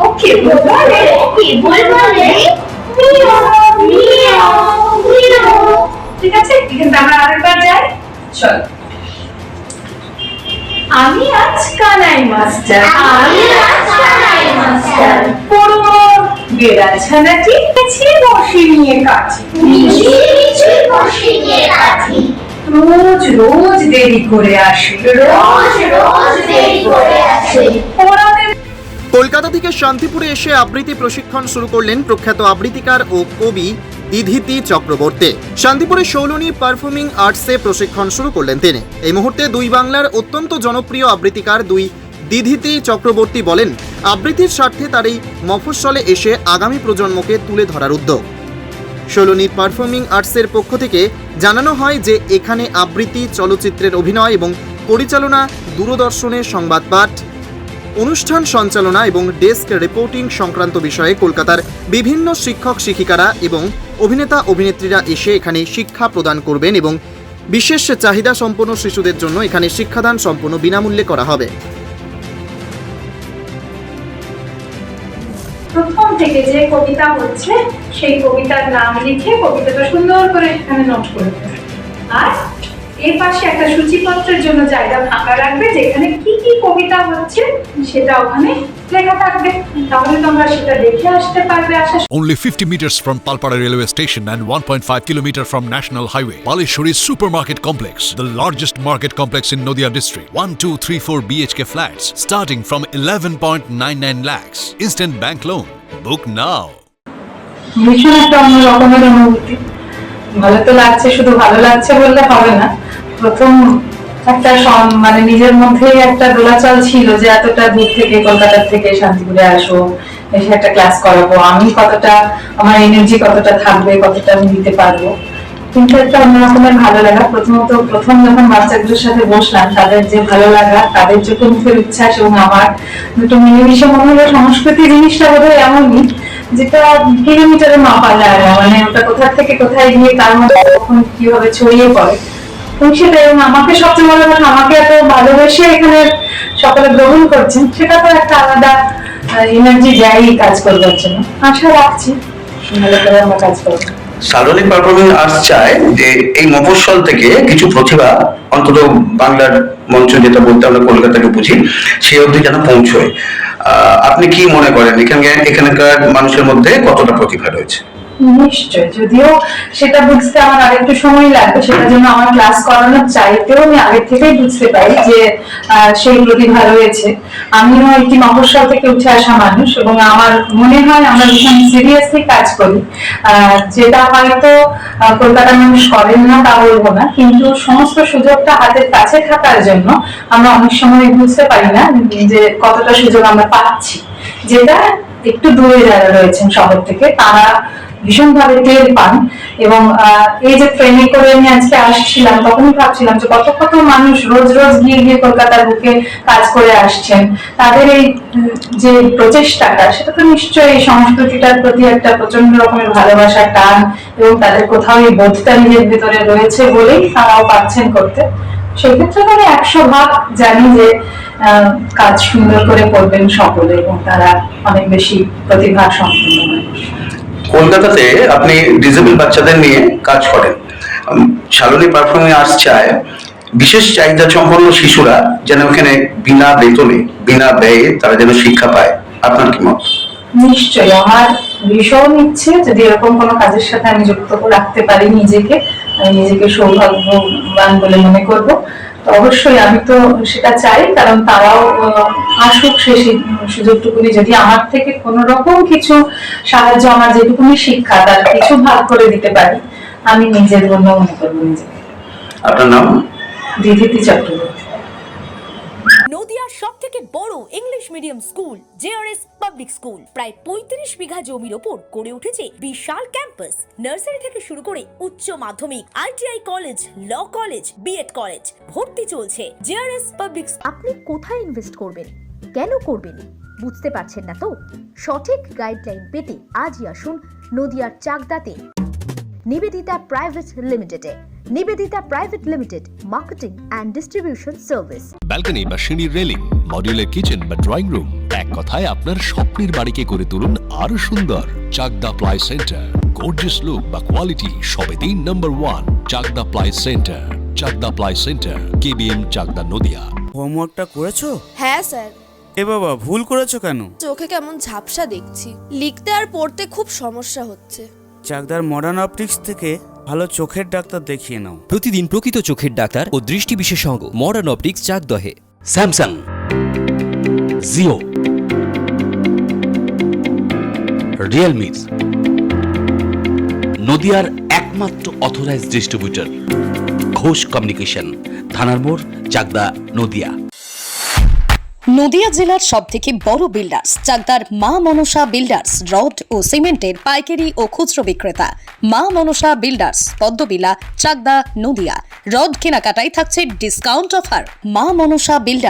ওকে বলে ঠিক আছে, এখানে আমরা আরেকবার যাই। চল। আমি আজ কানাই মাস্টার, পুরো বেড়া ছানাটি বসে নিয়ে কাছি, রোজ রোজ দেরি করে আসে, কলকাতা থেকে শান্তিপুরে এসে আবৃত্তি প্রশিক্ষণ শুরু করলেন প্রখ্যাত আবৃত্তিকার ও কবি দিধিতি চক্রবর্তী। শান্তিপুরে শৌলনী পারফর্মিং আর্টসে প্রশিক্ষণ শুরু করলেন তিনি। এই মুহূর্তে দুই বাংলার অত্যন্ত জনপ্রিয় আবৃত্তিকার দিধিতি চক্রবর্তী বলেন, আবৃত্তির স্বার্থে তার এই মফস্বলে এসে আগামী প্রজন্মকে তুলে ধরার উদ্যোগ। শৌলনী পারফর্মিং আর্টসের পক্ষ থেকে জানানো হয় যে এখানে আবৃত্তি, চলচ্চিত্রের অভিনয় এবং পরিচালনা, দূরদর্শনের সংবাদ পাঠ, অনুষ্ঠান সঞ্চালনা এবং ডেস্ক রিপোর্টিং সংক্রান্ত বিষয়ে কলকাতার বিভিন্ন শিক্ষক শিক্ষিকারা এবং অভিনেতা অভিনেত্রীরা এসে এখানে শিক্ষা প্রদান করবেন এবং বিশেষ চাহিদা সম্পন্ন শিশুদের জন্য এখানে শিক্ষাদান সম্পূর্ণ বিনামূল্যে করা হবে। প্রথম থেকে যে কবিতা হচ্ছে সেই কবিতার নাম লিখে কবিতাটা সুন্দর করে এখানে নোট করে দেবে, আর এর পাশে একটা সূচিপত্রের জন্য জায়গা ফাঁকা রাখবে যেখানে কি কি কবিতা হচ্ছে সেটা ওখানে লেখা থাকবে, তাহলে তোমরা সেটা দেখে আসতে পারবে। Only 50 meters from Palpara railway station and 1.5 kilometer from National Highway, Palishuri Supermarket Complex, the largest market complex in Nadia district. 1, 2, 3, 4 BHK flats starting from 11.99 lakhs. Instant bank loan. Book now. ভীষণ একটা অন্য রকমের অনুভূতি। ভালো তো লাগছে, শুধু ভালো লাগছে বললে হবে না। প্রথম একটা মানে নিজের মধ্যে একটা দোলাচল ছিল যে এতটা দূর থেকে কলকাতা থেকে শান্তিপুরে আসবো, এসে একটা ক্লাস করাবো, আমি কতটা আমার এনার্জি কতটা থাকবে, কতটা আমি দিতে পারবো। কিন্তু একটা অন্যরকমের ভালো লাগা। প্রথম যখন বাচ্চাগুলোর সাথে বসলাম, তাদের যে ভালো লাগা, তাদের যে মুখের উচ্ছ্বাস এবং আমার দুটো মিলেমিশে মনে হলো সংস্কৃতি জিনিসটা বোধহয় এমনই যেটা কিলোমিটারে মাপা যায় না, মানে ওটা কোথা থেকে কোথায় গিয়ে তার মধ্যে কখন কিভাবে ছড়িয়ে পড়ে। সেটা এবং আমাকে সবচেয়ে বড় কথা, আমাকে এত ভালোবেসে এখানে সকলে গ্রহণ করছেন, সেটা তো একটা আলাদা এনার্জি দেয় কাজ করবার জন্য। আশা রাখছি ভালো করে আমরা কাজ করবো। শালনী পারফর্মিং আর্টস চায় যে এই মফস্বল থেকে কিছু প্রতিভা অন্তত বাংলার মঞ্চ, যেটা বলতে আমরা কলকাতাকে বুঝি, সেই অবধি যেন পৌঁছয়। আপনি কি মনে করেন এখানকার মানুষের মধ্যে কতটা প্রতিভা রয়েছে? নিশ্চয়, যদিও সেটা বুঝতে আমার আরেকটু সময় লাগবে, সেটার জন্য আমার ক্লাস করানোর চাইতেও আমি আগে থেকেই বুঝতে পারি যে সেই প্রতিভা রয়েছে। আমিও একটি মফস্বল থেকে উঠে আসা মানুষ এবং আমার মনে হয় আমরা ভীষণ সিরিয়াসলি কাজ করি, যেটা হয়তো কলকাতার মানুষ করেন না তা বলবো না, কিন্তু সমস্ত সুযোগটা হাতের কাছে থাকার জন্য আমরা অনেক সময় বুঝতে পারি না যে কতটা সুযোগ আমরা পাচ্ছি, যেটা একটু দূরে যারা রয়েছেন শহর থেকে তারা ভীষণভাবে টের পান। এবং এই যে ট্রেনে করে আমি আজকে আসছিলাম, তখনই ভাবছিলাম যে কত কত মানুষ রোজ রোজ গিয়ে কলকাতার বুকে কাজ করে আসছেন, তাদের এই যে প্রচেষ্টাটা, সেটা তো নিশ্চয়ই এই সংস্কৃতিটার প্রতি একটা প্রচন্ড রকমের ভালোবাসা, টান, এবং তাদের কোথাও এই বোধটা নিজের ভেতরে রয়েছে বলেই তারাও পাচ্ছেন করতে। সেক্ষেত্রে আমি 100% জানি যে কাজ সুন্দর করে করবেন সকলে এবং তারা অনেক বেশি প্রতিভা সম্পন্ন মানুষ। কলকাতাতে আপনি ডিসেবল বাচ্চাদের নিয়ে কাজ করেন। শালনী পারফর্মিং আর্টস চায় বিশেষ চাহিদা সম্পন্ন শিশুরা যেন এখানে বিনা বেতনে, বিনা ব্যয়ে তারা যেন শিক্ষা পায়। আপনার কি মত? নিশ্চয়ই, আমার ভীষণ ইচ্ছে যদি এরকম কোনো কাজের সাথে আমি যুক্ত রাখতে পারি নিজেকে, আমি নিজেকে সৌভাগ্যবান বলে মনে করব। অবশ্যই আমি তো সেটা চাই, কারণ তারাও আসুক সেই সুযোগটুকুনি, যদি আমার থেকে কোন রকম কিছু সাহায্য, আমার যেটুকুনি শিক্ষা তার কিছু ভাগ করে দিতে পারি, আমি নিজের জন্য মনে করবো নিজেকে। আপনার নাম? দিধিতি চক্রবর্তী। নদিয়ার সবথেকে বড় English medium school JRS public school প্রায় 35 বিঘা জমির ওপর গড়ে উঠেছে বিশাল ক্যাম্পাস। নার্সারি থেকে শুরু করে উচ্চ মাধ্যমিক, ITI college, law college, BEd college, ভর্তি চলছে জেআরএস পাবলিক। আপনি কোথায় ইনভেস্ট করবেন, কেন করবেন বুঝতে পারছেন না তো? সঠিক গাইডলাইন পেতে আজই আসুন নদিয়ার চাকদাতে নিবেদিতা প্রাইভেট লিমিটেডে। Nivedita private limited, marketing and distribution service. Balcony বা সিঁড়ির রেলিং, মডিউলার কিচেন বা ড্রয়িং রুম, এক কথায় আপনার স্বপ্নের বাড়িকে করে তুলুন আরো সুন্দর। Chakdah ply centre, gorgeous look বা কোয়ালিটি সবেতেই number 1। Chakdah ply centre, Chakdah ply centre, KBM, Chakdah, Nadia. হোমওয়ার্কটা করেছো? হ্যাঁ স্যার। এ বাবা, ভুল করেছো কেন? চোখে কেমন ঝাপসা দেখছি, লিখতে আর পড়তে খুব সমস্যা হচ্ছে। চাকদার মডার্ন অপটিক্স থেকে ভালো চোখের ডাক্তার দেখিয়ে নাও। প্রতিদিন প্রকৃত চোখের ডাক্তার ও দৃষ্টি বিশেষজ্ঞ মডার্ন অপটিক্স, চাকদহে। স্যামসাং, জিও, রিয়েলমি, নদিয়ার একমাত্র অথরাইজড ডিস্ট্রিবিউটর ঘোষ কমিউনিকেশন, থানার মোড়, চাকদা, নদিয়া। নদিয়া জেলার সবথেকে বড় বিল্ডার্স চাকদার মা মনসা বিল্ডার্স, রড ও সিমেন্টের পাইকারি ও খুচরো বিক্রেতা। মা মনসা বিল্ডার্স, পদ্মবিলা, চাকদা, নদিয়া। রড কেনাকাটায় থাকছে ডিসকাউন্ট অফার। মা মনসা বিল্ডার্স।